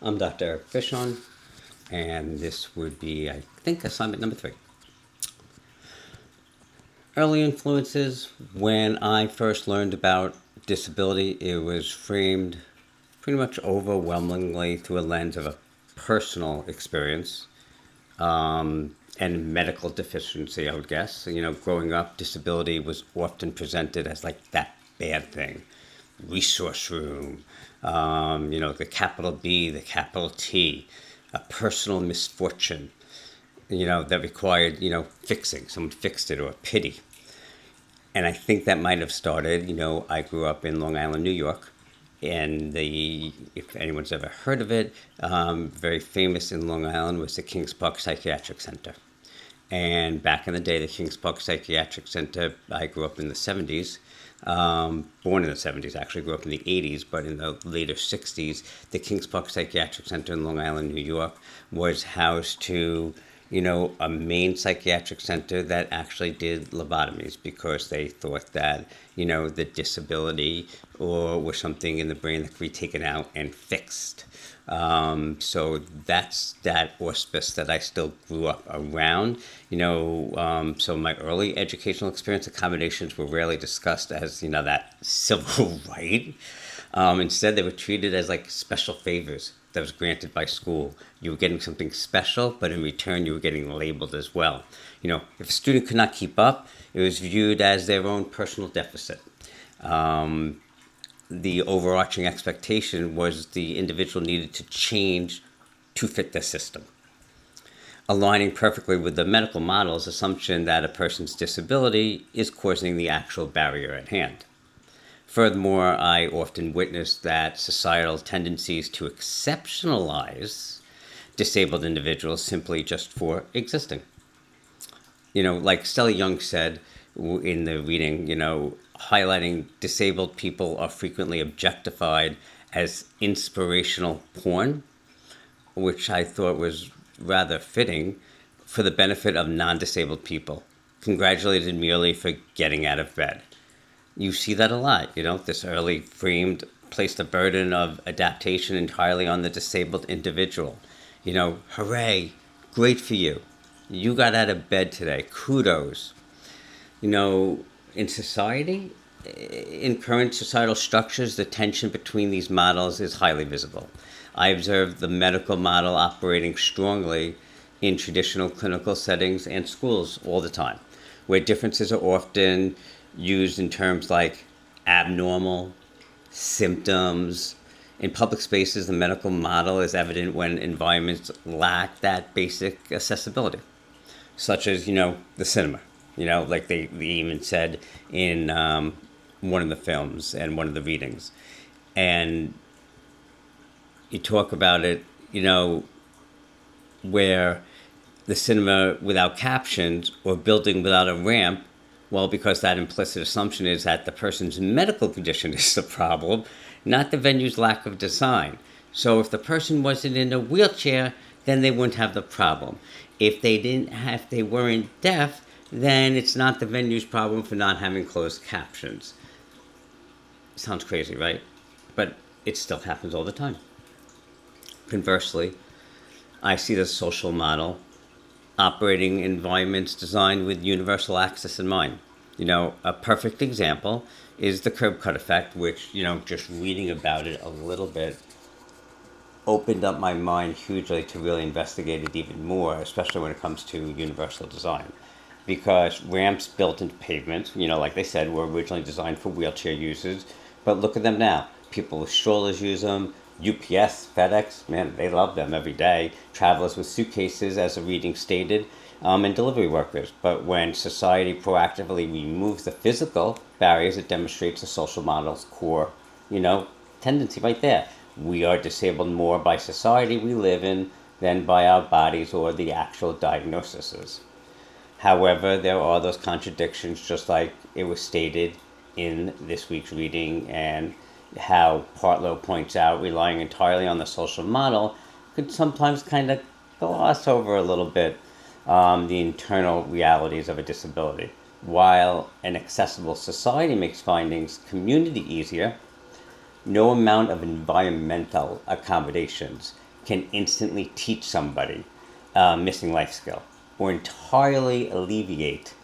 I'm Dr. Eric Fishon, and this would be, I think, assignment number 3. Early influences. When I first learned about disability, it was framed pretty much overwhelmingly through a lens of a personal experience and medical deficiency, I would guess. Growing up, disability was often presented as like that bad thing. Resource room, the capital B, the capital T, a personal misfortune, that required, fixing. Someone fixed it, or pity. And I think that might have started, I grew up in Long Island, New York. And if anyone's ever heard of it, very famous in Long Island was the Kings Park Psychiatric Center. And back in the day, the Kings Park Psychiatric Center, I grew up in the 70s, born in the 70s, actually grew up in the 80s, but in the later 60s, the Kings Park Psychiatric Center in Long Island, New York, was housed to, a main psychiatric center that actually did lobotomies because they thought that, the disability or was something in the brain that could be taken out and fixed. So that's that auspice that I still grew up around. So my early educational experience accommodations were rarely discussed as, that civil right. Instead, they were treated as like special favors that was granted by school. You were getting something special, but in return, you were getting labeled as well. If a student could not keep up, it was viewed as their own personal deficit. The overarching expectation was the individual needed to change to fit the system, aligning perfectly with the medical model's assumption that a person's disability is causing the actual barrier at hand. Furthermore, I often witnessed that societal tendencies to exceptionalize disabled individuals simply just for existing. Like Stella Young said in the reading, highlighting disabled people are frequently objectified as inspirational porn, which I thought was rather fitting for the benefit of non-disabled people, congratulated merely for getting out of bed. You see that a lot, this early framed placed the burden of adaptation entirely on the disabled individual. Hooray, great for you. You got out of bed today, kudos. In society, in current societal structures, the tension between these models is highly visible. I observe the medical model operating strongly in traditional clinical settings and schools all the time, where differences are often used in terms like abnormal, symptoms. In public spaces, the medical model is evident when environments lack that basic accessibility, such as, the cinema. Like they even said in one of the films and one of the readings. And you talk about it, where the cinema without captions or building without a ramp, well, because that implicit assumption is that the person's medical condition is the problem, not the venue's lack of design. So if the person wasn't in a wheelchair, then they wouldn't have the problem. If they weren't deaf, then it's not the venue's problem for not having closed captions. Sounds crazy, right? But it still happens all the time. Conversely, I see the social model operating environments designed with universal access in mind. A perfect example is the curb cut effect, which, just reading about it a little bit opened up my mind hugely to really investigate it even more, especially when it comes to universal design. Because ramps built into pavements, like they said, were originally designed for wheelchair users. But look at them now. People with strollers use them. UPS, FedEx, man, they love them every day. Travelers with suitcases, as the reading stated, and delivery workers. But when society proactively removes the physical barriers, it demonstrates the social model's core, tendency right there. We are disabled more by society we live in than by our bodies or the actual diagnoses. However, there are those contradictions, just like it was stated in this week's reading, and how Partlow points out relying entirely on the social model could sometimes kind of gloss over a little bit the internal realities of a disability. While an accessible society makes findings community easier, no amount of environmental accommodations can instantly teach somebody a missing life skill or entirely alleviate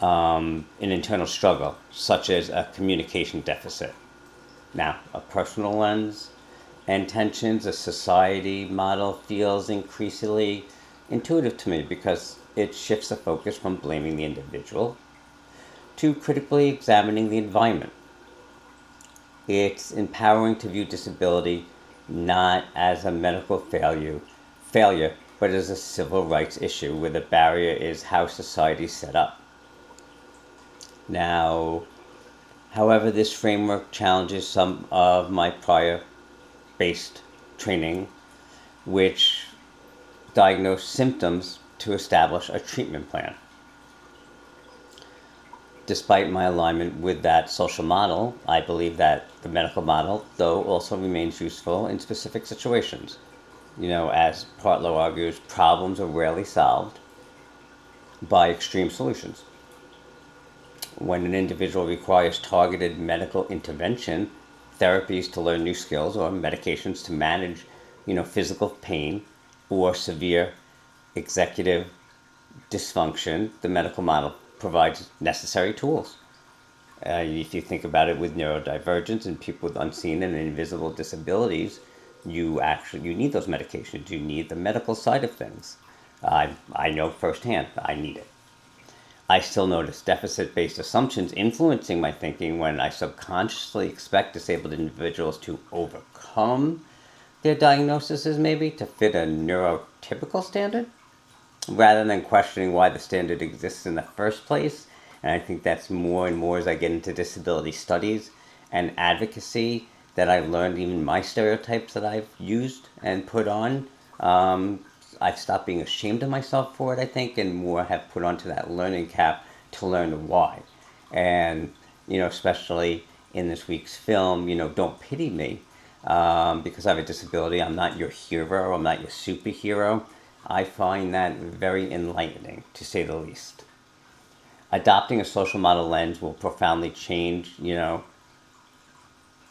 an internal struggle, such as a communication deficit. Now, a personal lens and tensions, a society model feels increasingly intuitive to me because it shifts the focus from blaming the individual to critically examining the environment. It's empowering to view disability not as a medical failure, but as a civil rights issue where the barrier is how society is set up. Now, however, this framework challenges some of my prior based training, which diagnosed symptoms to establish a treatment plan. Despite my alignment with that social model, I believe that the medical model, though, also remains useful in specific situations. As Partlow argues, problems are rarely solved by extreme solutions. When an individual requires targeted medical intervention, therapies to learn new skills, or medications to manage, physical pain or severe executive dysfunction, the medical model provides necessary tools. If you think about it with neurodivergence and people with unseen and invisible disabilities, you need those medications. You need the medical side of things. I know firsthand I need it. I still notice deficit-based assumptions influencing my thinking when I subconsciously expect disabled individuals to overcome their diagnoses, maybe to fit a neurotypical standard, rather than questioning why the standard exists in the first place. And I think that's more and more as I get into disability studies and advocacy that I've learned even my stereotypes that I've used and put on. I've stopped being ashamed of myself for it, I think, and more have put onto that learning cap to learn why. And, especially in this week's film, Don't Pity Me, because I have a disability. I'm not your hero. I'm not your superhero. I find that very enlightening, to say the least. Adopting a social model lens will profoundly change,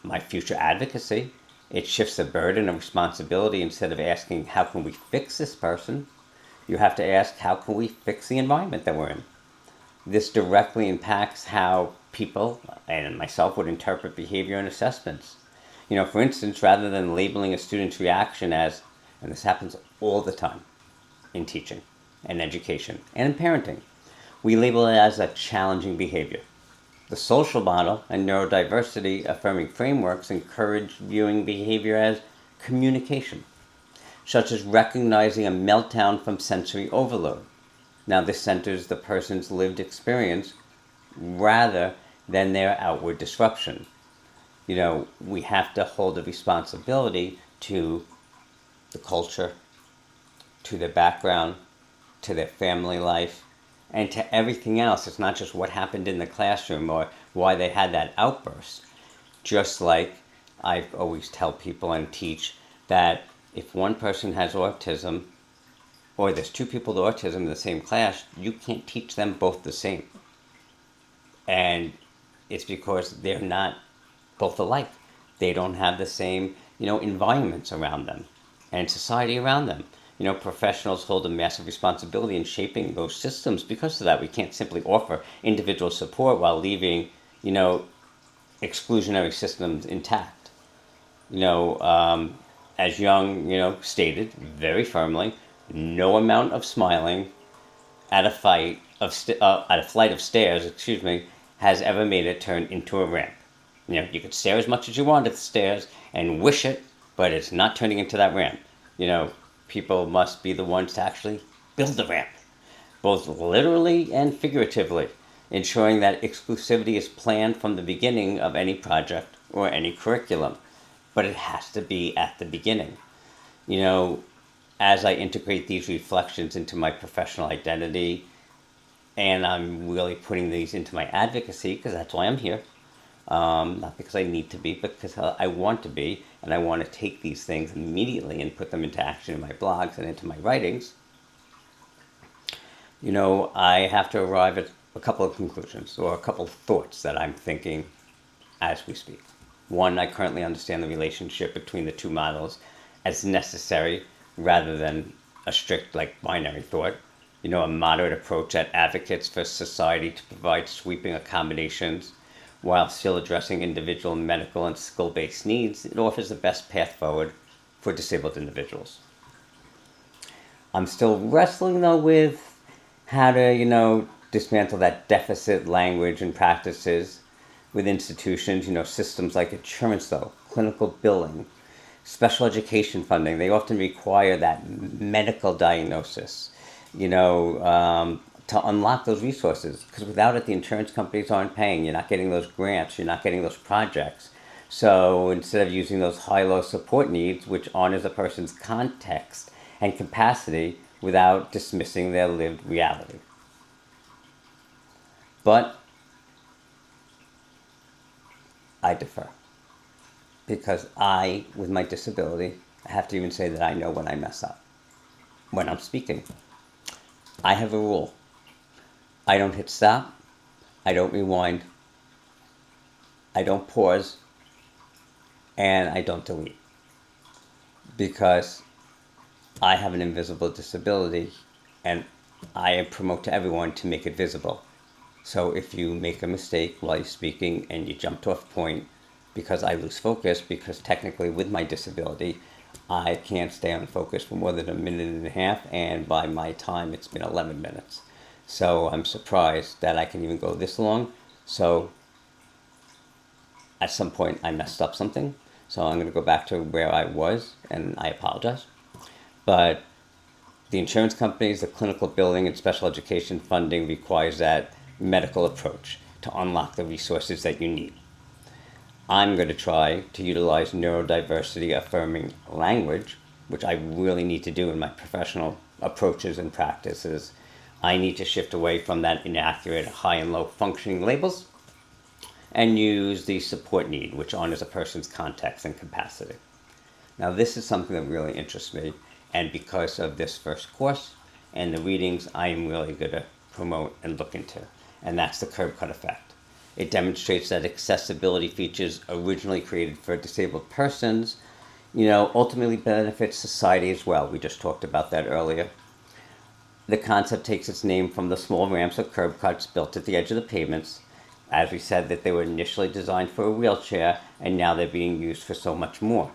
my future advocacy. It shifts the burden of responsibility. Instead of asking, how can we fix this person? You have to ask, how can we fix the environment that we're in? This directly impacts how people, and myself, would interpret behavior and assessments. For instance, rather than labeling a student's reaction as, and this happens all the time in teaching and education and in parenting, we label it as a challenging behavior. The social model and neurodiversity affirming frameworks encourage viewing behavior as communication, such as recognizing a meltdown from sensory overload. Now, this centers the person's lived experience rather than their outward disruption. We have to hold a responsibility to the culture, to their background, to their family life, and to everything else. It's not just what happened in the classroom or why they had that outburst. Just like I always tell people and teach that if one person has autism, or there's two people with autism in the same class, you can't teach them both the same. And it's because they're not both alike. They don't have the same, environments around them and society around them. Professionals hold a massive responsibility in shaping those systems. Because of that, we can't simply offer individual support while leaving, exclusionary systems intact. As Young, stated very firmly, no amount of smiling at a flight of stairs, has ever made it turn into a ramp. You could stare as much as you want at the stairs and wish it, but it's not turning into that ramp. People must be the ones to actually build the ramp, both literally and figuratively, ensuring that exclusivity is planned from the beginning of any project or any curriculum. But it has to be at the beginning. As I integrate these reflections into my professional identity, and I'm really putting these into my advocacy, because that's why I'm here. Not because I need to be, but because I want to be, and I want to take these things immediately and put them into action in my blogs and into my writings. I have to arrive at a couple of conclusions, or a couple of thoughts that I'm thinking as we speak. One, I currently understand the relationship between the two models as necessary rather than a strict like binary thought. A moderate approach that advocates for society to provide sweeping accommodations while still addressing individual medical and skill-based needs. It offers the best path forward for disabled individuals. I'm still wrestling though with how to, dismantle that deficit language and practices with institutions, systems like insurance though, clinical billing, special education funding. They often require that medical diagnosis, to unlock those resources. Because without it, the insurance companies aren't paying. You're not getting those grants. You're not getting those projects. So instead of using those high-low support needs, which honors a person's context and capacity without dismissing their lived reality. But I defer. Because I, with my disability, I have to even say that I know when I mess up. When I'm speaking. I have a rule. I don't hit stop. I don't rewind. I don't pause. And I don't delete. Because I have an invisible disability and I promote to everyone to make it visible. So if you make a mistake while you're speaking and you jumped off point, because I lose focus, because technically with my disability, I can't stay on focus for more than a minute and a half, and by my time it's been 11 minutes. So I'm surprised that I can even go this long. So at some point I messed up something. So I'm going to go back to where I was, and I apologize. But the insurance companies, the clinical billing, and special education funding requires that medical approach to unlock the resources that you need. I'm going to try to utilize neurodiversity affirming language, which I really need to do in my professional approaches and practices. I need to shift away from that inaccurate high and low functioning labels and use the support need, which honors a person's context and capacity. Now, this is something that really interests me, and because of this first course and the readings, I am really going to promote and look into, and that's the curb cut effect. It demonstrates that accessibility features originally created for disabled persons, ultimately benefits society as well. We just talked about that earlier. The concept takes its name from the small ramps or curb cuts built at the edge of the pavements. As we said, that they were initially designed for a wheelchair, and now they're being used for so much more.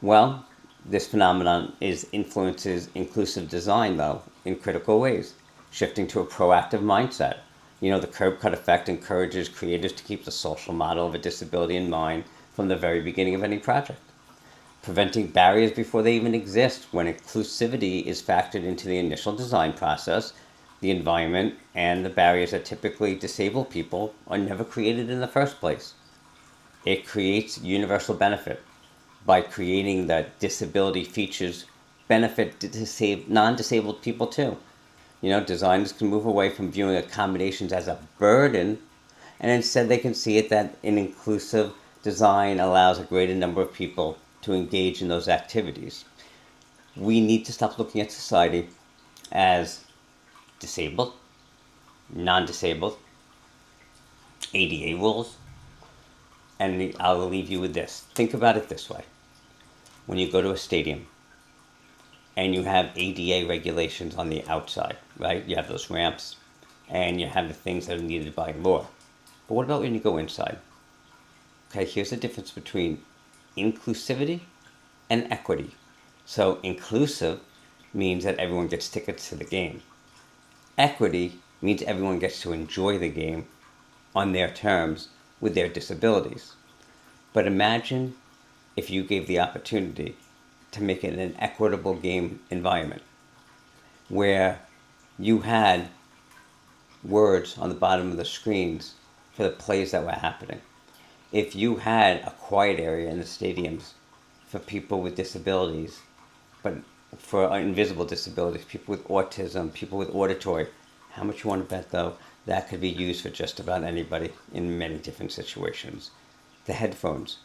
Well, this phenomenon influences inclusive design, though, in critical ways, shifting to a proactive mindset. The curb cut effect encourages creators to keep the social model of a disability in mind from the very beginning of any project, preventing barriers before they even exist. When inclusivity is factored into the initial design process, the environment and the barriers that typically disable people are never created in the first place. It creates universal benefit by creating that disability features benefit non-disabled people too. Designers can move away from viewing accommodations as a burden, and instead they can see it that an inclusive design allows a greater number of people to engage in those activities. We need to stop looking at society as disabled, non-disabled, ADA rules, and I'll leave you with this. Think about it this way. When you go to a stadium, and you have ADA regulations on the outside, right? You have those ramps, and you have the things that are needed by law. But what about when you go inside? Okay, here's the difference between inclusivity and equity. So inclusive means that everyone gets tickets to the game. Equity means everyone gets to enjoy the game on their terms with their disabilities. But imagine if you gave the opportunity to make it an equitable game environment where you had words on the bottom of the screens for the plays that were happening. If you had a quiet area in the stadiums for people with disabilities, but for invisible disabilities, people with autism, people with auditory, how much you want to bet though that could be used for just about anybody in many different situations. The headphones,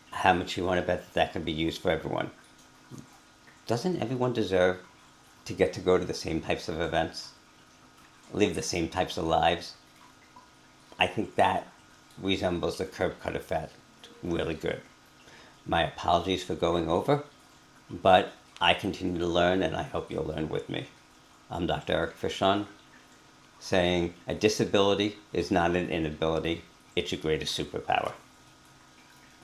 how much you want to bet that can be used for everyone. Doesn't everyone deserve to get to go to the same types of events, live the same types of lives? I think that resembles the curb cut effect really good. My apologies for going over, but I continue to learn, and I hope you'll learn with me. I'm Dr. Eric Fishon, saying a disability is not an inability, it's your greatest superpower.